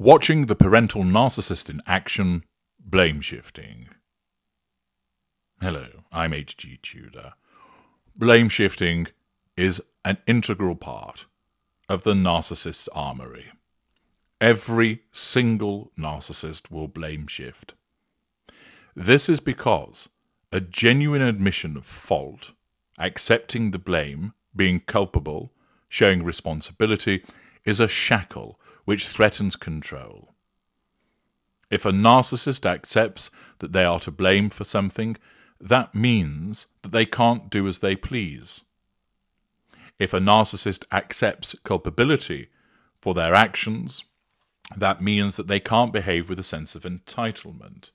Watching the parental narcissist in action, blame shifting. Hello, I'm H.G. Tudor. Blame shifting is an integral part of the narcissist's armory. Every single narcissist will blame shift. This is because a genuine admission of fault, accepting the blame, being culpable, showing responsibility, is a shackle which threatens control. If a narcissist accepts that they are to blame for something, that means that they can't do as they please. If a narcissist accepts culpability for their actions, that means that they can't behave with a sense of entitlement.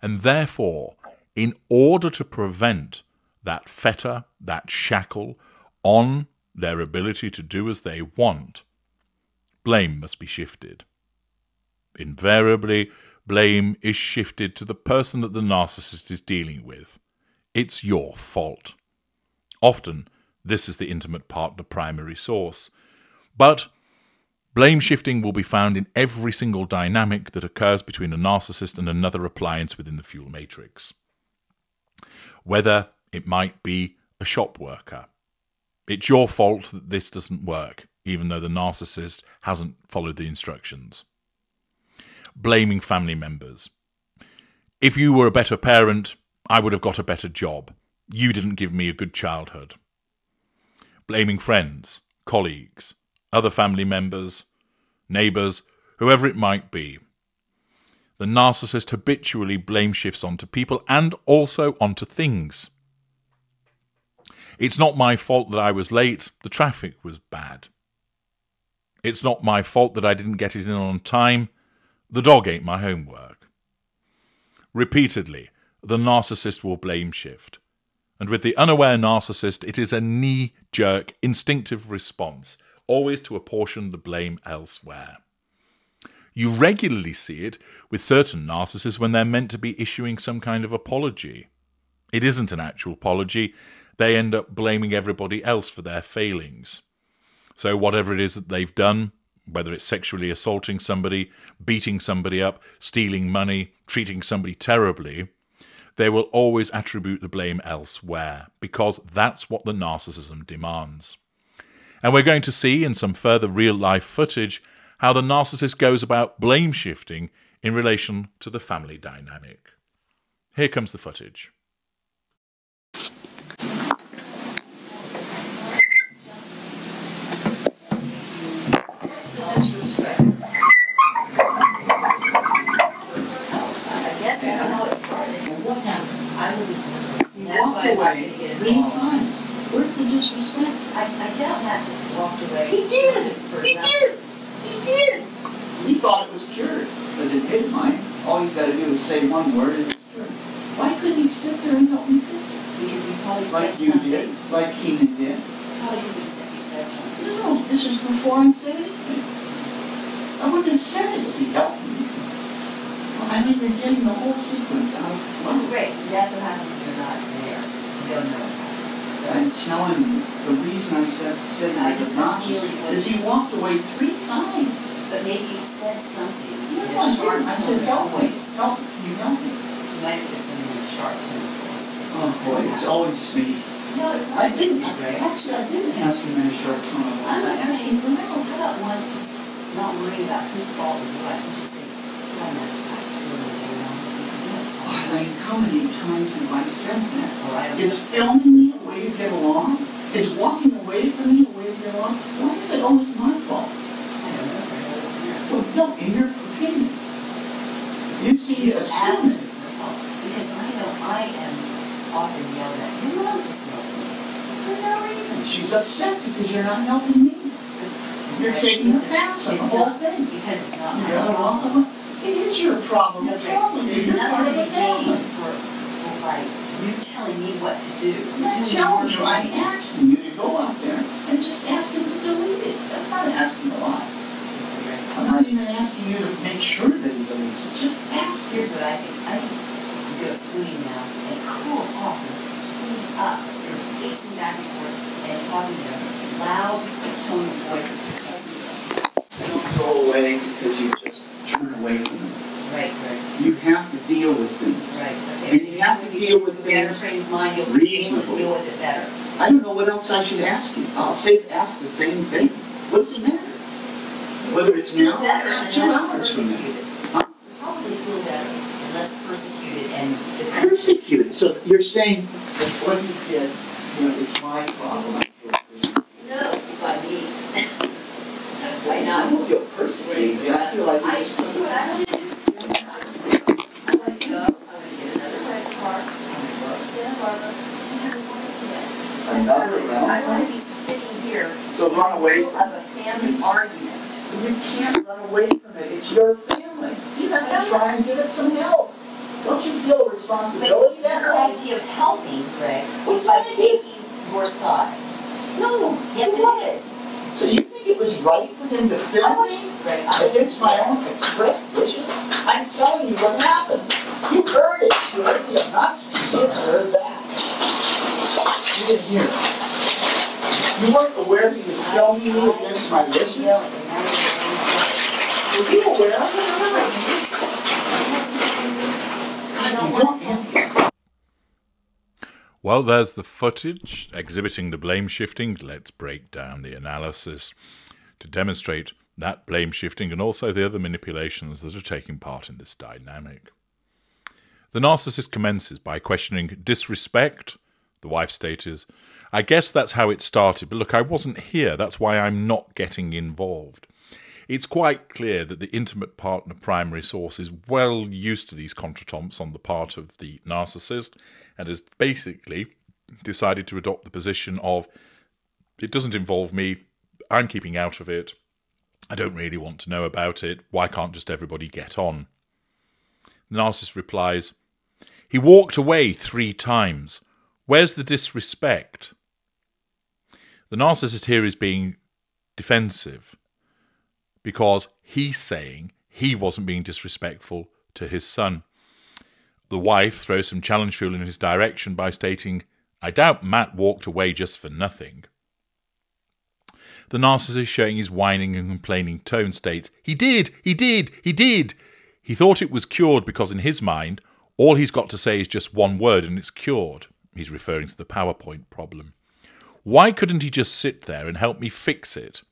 And therefore, in order to prevent that fetter, that shackle on their ability to do as they want, blame must be shifted. Invariably, blame is shifted to the person that the narcissist is dealing with. It's your fault. Often, this is the intimate partner primary source. But blame shifting will be found in every single dynamic that occurs between a narcissist and another appliance within the fuel matrix. Whether it might be a shop worker. It's your fault that this doesn't work, even though the narcissist hasn't followed the instructions. Blaming family members. If you were a better parent, I would have got a better job. You didn't give me a good childhood. Blaming friends, colleagues, other family members, neighbours, whoever it might be. The narcissist habitually blame shifts onto people and also onto things. It's not my fault that I was late, the traffic was bad. It's not my fault that I didn't get it in on time, the dog ate my homework. Repeatedly, the narcissist will blame shift. And with the unaware narcissist, it is a knee-jerk, instinctive response, always to apportion the blame elsewhere. You regularly see it with certain narcissists when they're meant to be issuing some kind of apology. It isn't an actual apology. They end up blaming everybody else for their failings. So whatever it is that they've done, whether it's sexually assaulting somebody, beating somebody up, stealing money, treating somebody terribly, they will always attribute the blame elsewhere, because that's what the narcissism demands. And we're going to see in some further real-life footage how the narcissist goes about blame shifting in relation to the family dynamic. Here comes the footage. Walked away 3 times. Where's the disrespect? I doubt Matt just walked away. He did! He did! He did! He thought it was cured. Because in his mind, all he's got to do is say one word and it's cured. Why couldn't he sit there and help me fix it? Because he probably said like something. Like you did. Like Keenan did. Probably because he said something. No, this was before I said anything. I wouldn't have said it if he helped me. I mean, you're getting the whole sequence out of one. Great. That's what happens if you're not there. You don't know what happens. So I'm telling you, the reason I said he was obnoxious is he walked away 3 times. But maybe he said something. No, I said, help me. Help me. You help me. You might have said something in a sharp tone. Oh, boy, it's always me. No, it's not. I didn't. Actually, I didn't ask him in a short tone. I'm not saying, no, how about once just not worrying about whose fault is what? You just say, oh, no, I just really don't know. Like, how many times have I said that? Oh, I don't Is know. filming me a way to get along? Is walking away from me a way to get along? Why is it always my fault? I don't know. Well, no, in your opinion. You see, assume it. Because I know I am often yelled at. Your mom just yelled at me. For no reason. She's upset because you're not helping me. You're taking the pass on the whole thing. Because it's not my You're not problem. welcome. It is your problem. What's wrong with you? You're part of the family. For like you telling me what to do. I'm not telling you. I'm asking you to go out there and just ask him to delete it. That's not asking a lot. I'm not even asking you to make sure that he deletes it. Just ask him. Here's what I think. I think you go swimming now and cool off and clean up. You're pacing back and forth and talking in a loud tone of voice. Don't go away because you just better things frame of mind, you'll be able to reasonably. deal with it better. I don't know what else I should ask you. Ask the same thing. What does it matter? Whether it's now Better or and 2 less hours from now. persecuted. Huh? Probably feel better and less persecuted and defensive. Persecuted. So you're saying that what you did, it's my problem. I feel persecuted. No, by me. I don't feel persecuted. I feel like I you just do what I want to do. I'm going to go, I'm going to get another red car, I'm going to go up to Santa Barbara, and have a wonderful day. Another round? I want to be sitting here So run away in the middle of a family argument. You can't run away from it. It's your family. You have to try and give it some help. Don't you feel a responsibility But that your way? idea of helping, Greg, What's is by my idea? taking your side. No. Yes, it is. So you think it was right for him to film me Greg, against my own expressed wishes? I'm telling you what happened. You heard it. You heard the obnoxious. You heard that. You didn't hear it. You weren't aware he was filming me against my wishes? Were you aware of it? God, you don't. Well, there's the footage exhibiting the blame shifting. Let's break down the analysis to demonstrate that blame shifting and also the other manipulations that are taking part in this dynamic. The narcissist commences by questioning disrespect. The wife states, I guess that's how it started, but look, I wasn't here. That's why I'm not getting involved. It's quite clear that the intimate partner primary source is well used to these contretemps on the part of the narcissist and has basically decided to adopt the position of, it doesn't involve me, I'm keeping out of it, I don't really want to know about it, why can't just everybody get on? The narcissist replies, he walked away 3 times. Where's the disrespect? The narcissist here is being defensive because he's saying he wasn't being disrespectful to his son. The wife throws some challenge fuel in his direction by stating, I doubt Matt walked away just for nothing. The narcissist, showing his whining and complaining tone, states, he did. He thought it was cured because in his mind, all he's got to say is just one word and it's cured. He's referring to the PowerPoint problem. Why couldn't he just sit there and help me fix it?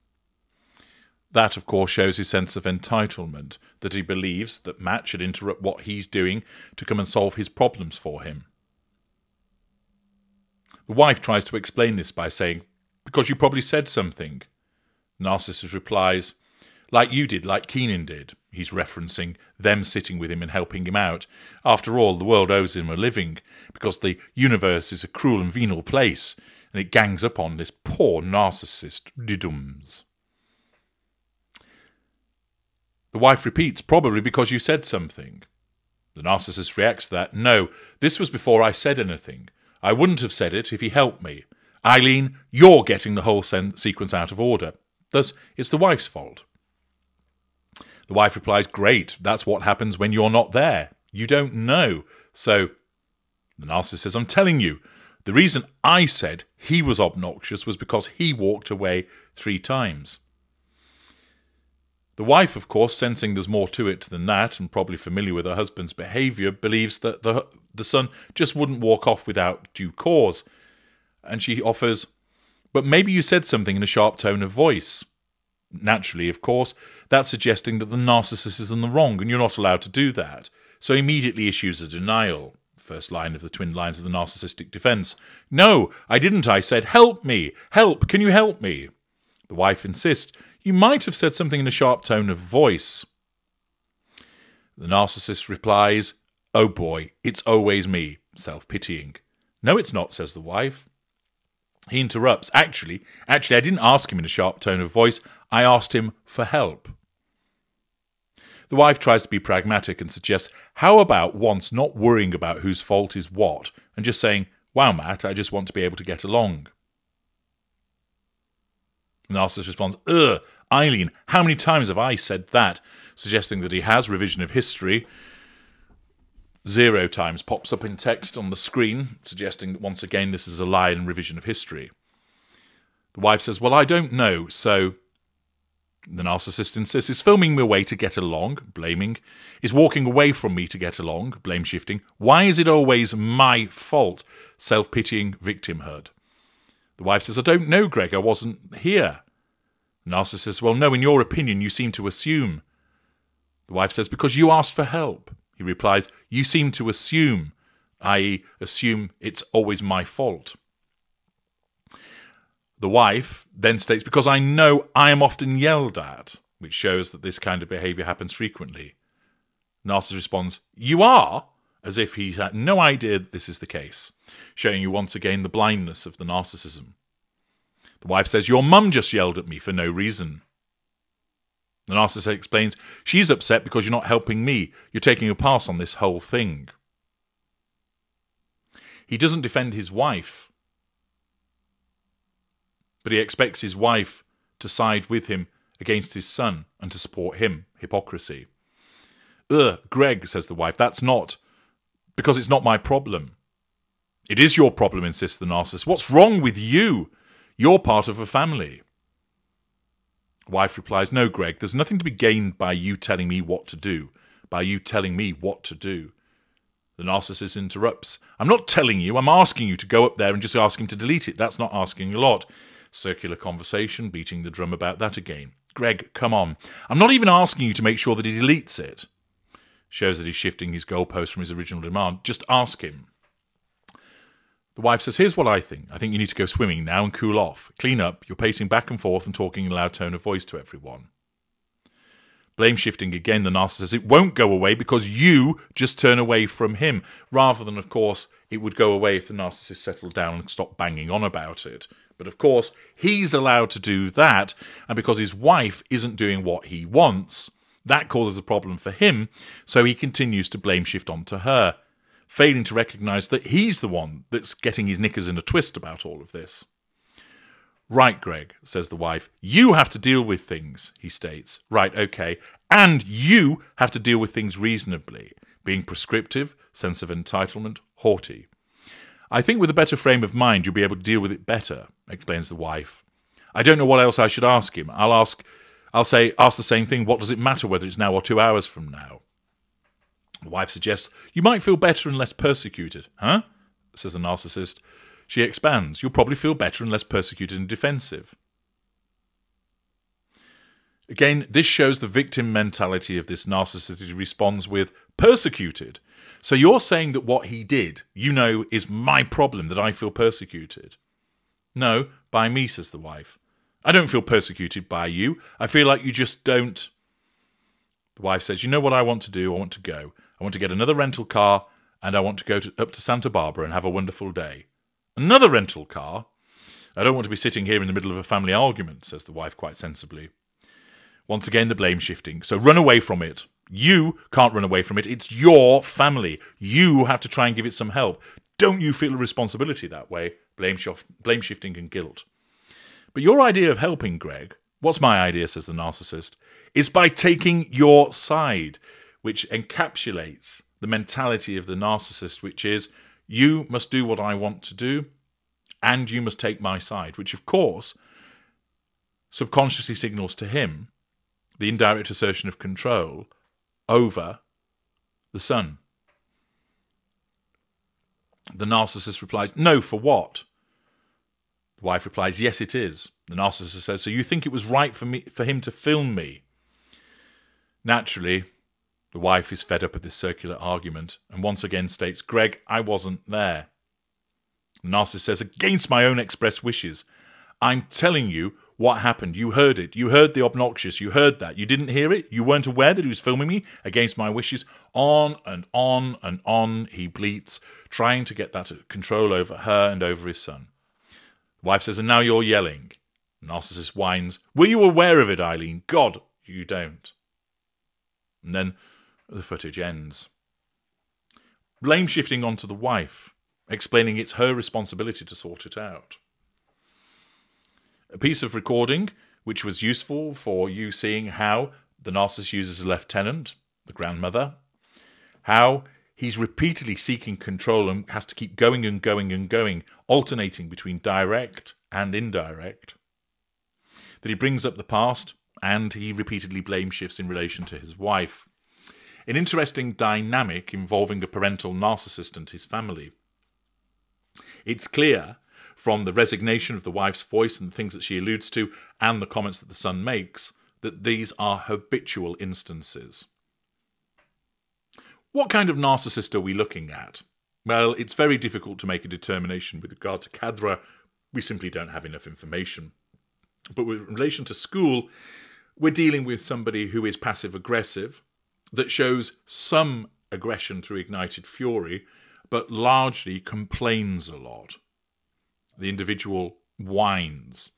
That, of course, shows his sense of entitlement, that he believes that Matt should interrupt what he's doing to come and solve his problems for him. The wife tries to explain this by saying, because you probably said something. Narcissist replies, like you did, like Keenan did. He's referencing them sitting with him and helping him out. After all, the world owes him a living, because the universe is a cruel and venal place, and it gangs up on this poor narcissist didums. The wife repeats, probably because you said something. The narcissist reacts to that, no, this was before I said anything. I wouldn't have said it if he helped me. Eileen, you're getting the whole sequence out of order. Thus, it's the wife's fault. The wife replies, great, that's what happens when you're not there. You don't know. So, the narcissist says, I'm telling you, the reason I said he was obnoxious was because he walked away 3 times. The wife, of course, sensing there's more to it than that and probably familiar with her husband's behaviour, believes that the son just wouldn't walk off without due cause. And she offers, but maybe you said something in a sharp tone of voice. Naturally, of course, that's suggesting that the narcissist is in the wrong and you're not allowed to do that. So immediately issues a denial. First line of the twin lines of the narcissistic defence. No, I didn't. I said, help me. Help. Can you help me? The wife insists, you might have said something in a sharp tone of voice. The narcissist replies, oh boy, it's always me, self-pitying. No, it's not, says the wife. He interrupts. Actually, I didn't ask him in a sharp tone of voice. I asked him for help. The wife tries to be pragmatic and suggests, how about once not worrying about whose fault is what and just saying, wow, Matt, I just want to be able to get along. The narcissist responds, ugh, Eileen, how many times have I said that? Suggesting that he has revision of history. 0 times pops up in text on the screen, suggesting that once again this is a lie and revision of history. The wife says, well, I don't know, so The narcissist insists, is filming me away to get along, blaming, is walking away from me to get along, blame shifting. Why is it always my fault, self-pitying victimhood? The wife says, I don't know, Greg, I wasn't here. The narcissist says, well, no, in your opinion, you seem to assume. The wife says, because you asked for help. He replies, you seem to assume, i.e. assume it's always my fault. The wife then states, because I know I am often yelled at, which shows that this kind of behaviour happens frequently. Narcissist responds, you are? As if he's had no idea that this is the case, showing you once again the blindness of the narcissism. The wife says, your mum just yelled at me for no reason. The narcissist explains, she's upset because you're not helping me. You're taking a pass on this whole thing. He doesn't defend his wife, but he expects his wife to side with him against his son and to support him. Hypocrisy. Greg, says the wife, that's not, because it's not my problem. It is your problem, insists the narcissist. What's wrong with you? You're part of a family. The wife replies, no, Greg, there's nothing to be gained by you telling me what to do. By you telling me what to do. The narcissist interrupts. I'm not telling you, I'm asking you to go up there and just ask him to delete it. That's not asking a lot. Circular conversation, beating the drum about that again. Greg, come on. I'm not even asking you to make sure that he deletes it. Shows that he's shifting his goalpost from his original demand. Just ask him. The wife says, here's what I think. I think you need to go swimming now and cool off. Clean up. You're pacing back and forth and talking in a loud tone of voice to everyone. Blame shifting again, the narcissist says, it won't go away because you just turn away from him. Rather than, of course, it would go away if the narcissist settled down and stopped banging on about it. But of course, he's allowed to do that, and because his wife isn't doing what he wants, that causes a problem for him, so he continues to blame shift onto her, failing to recognise that he's the one that's getting his knickers in a twist about all of this. Right, Greg, says the wife, you have to deal with things, he states. Right, okay, and you have to deal with things reasonably, being prescriptive, sense of entitlement, haughty. I think with a better frame of mind you'll be able to deal with it better, explains the wife. I don't know what else I should ask him. Ask the same thing, what does it matter whether it's now or 2 hours from now? The wife suggests, you might feel better and less persecuted. Huh? Says the narcissist. She expands, you'll probably feel better and less persecuted and defensive. Again, this shows the victim mentality of this narcissist who responds with persecuted. So you're saying that what he did, you know, is my problem, that I feel persecuted. No, by me, says the wife. I don't feel persecuted by you. I feel like you just don't. The wife says, you know what I want to do? I want to go. I want to get another rental car and I want to go up to Santa Barbara and have a wonderful day. Another rental car? I don't want to be sitting here in the middle of a family argument, says the wife quite sensibly. Once again, the blame shifting. So run away from it. You can't run away from it. It's your family. You have to try and give it some help. Don't you feel a responsibility that way? Blame shifting and guilt. But your idea of helping, Greg, what's my idea, says the narcissist, is by taking your side, which encapsulates the mentality of the narcissist, which is, you must do what I want to do, and you must take my side, which, of course, subconsciously signals to him the indirect assertion of control over the son. The narcissist replies, no, for what? The wife replies, yes, it is. The narcissist says, so you think it was right for him to film me? Naturally, the wife is fed up with this circular argument and once again states, Greg, I wasn't there. The narcissist says, against my own express wishes. I'm telling you what happened. You heard it. You heard the obnoxious. You heard that. You didn't hear it. You weren't aware that he was filming me against my wishes. On and on and on he bleats, trying to get that control over her and over his son. The wife says, and now you're yelling. The narcissist whines, were you aware of it, Eileen? God, you don't. And then the footage ends. Blame shifting onto the wife, explaining it's her responsibility to sort it out. A piece of recording which was useful for you seeing how the narcissist uses a lieutenant, the grandmother, how he's repeatedly seeking control and has to keep going and going and going, alternating between direct and indirect. That he brings up the past and he repeatedly blame shifts in relation to his wife. An interesting dynamic involving a parental narcissist and his family. It's clear from the resignation of the wife's voice and the things that she alludes to and the comments that the son makes that these are habitual instances. What kind of narcissist are we looking at? Well, it's very difficult to make a determination with regard to Cadra. We simply don't have enough information. But with relation to school, we're dealing with somebody who is passive-aggressive, that shows some aggression through ignited fury, but largely complains a lot. The individual whines,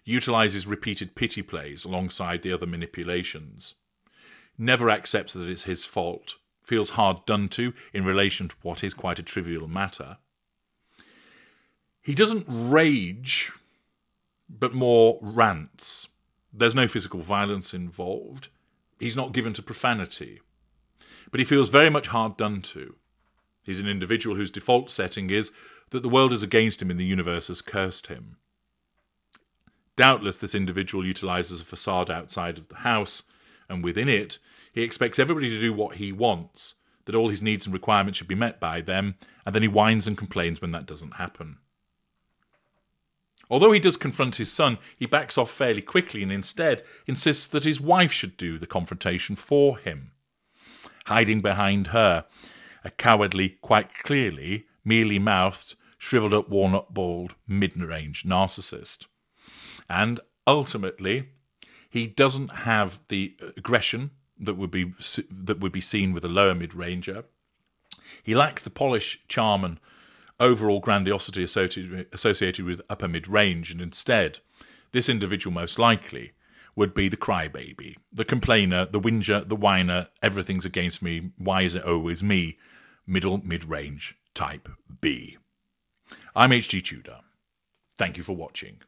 utilises repeated pity plays alongside the other manipulations, never accepts that it's his fault, feels hard done to in relation to what is quite a trivial matter. He doesn't rage, but more rants. There's no physical violence involved. He's not given to profanity, but he feels very much hard done to. He's an individual whose default setting is that the world is against him and the universe has cursed him. Doubtless this individual utilises a facade outside of the house, and within it, he expects everybody to do what he wants, that all his needs and requirements should be met by them, and then he whines and complains when that doesn't happen. Although he does confront his son, he backs off fairly quickly and instead insists that his wife should do the confrontation for him, hiding behind her, a cowardly, quite clearly, mealy-mouthed, shriveled-up, walnut-balled, mid-range narcissist. And ultimately, he doesn't have the aggression that would be seen with a lower mid-ranger. He lacks the polish, charm, and overall grandiosity associated with upper mid-range, and instead, this individual most likely would be the crybaby, the complainer, the whinger, the whiner, everything's against me, why is it always me, middle mid-range type B. I'm H.G. Tudor. Thank you for watching.